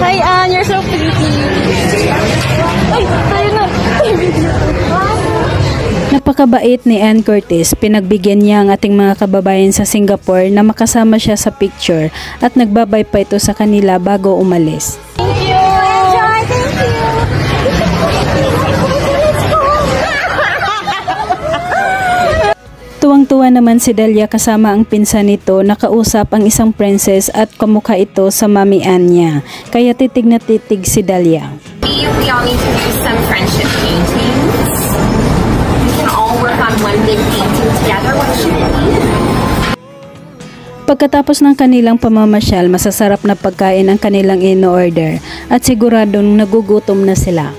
Hi, Anne. You're so pretty. Ay, tayo na. Napakabait ni Ann Curtis, pinagbigyan niya ang ating mga kababayan sa Singapore na makasama siya sa picture at nagbabay pa ito sa kanila bago umalis. Thank you. Enjoy. Thank you. Tuwang-tuwa naman si Delia kasama ang pinsan nito na kausap ang isang princess at kamukha ito sa Mami Ann niya. Kaya titig na titig si Delia. We all need to do some friendship paintings. We can all work on one big painting together. What should we do? Pagkatapos ng kanilang pamamasyal, masasarap na pagkain ang kanilang in-order at siguradong nagugutom na sila.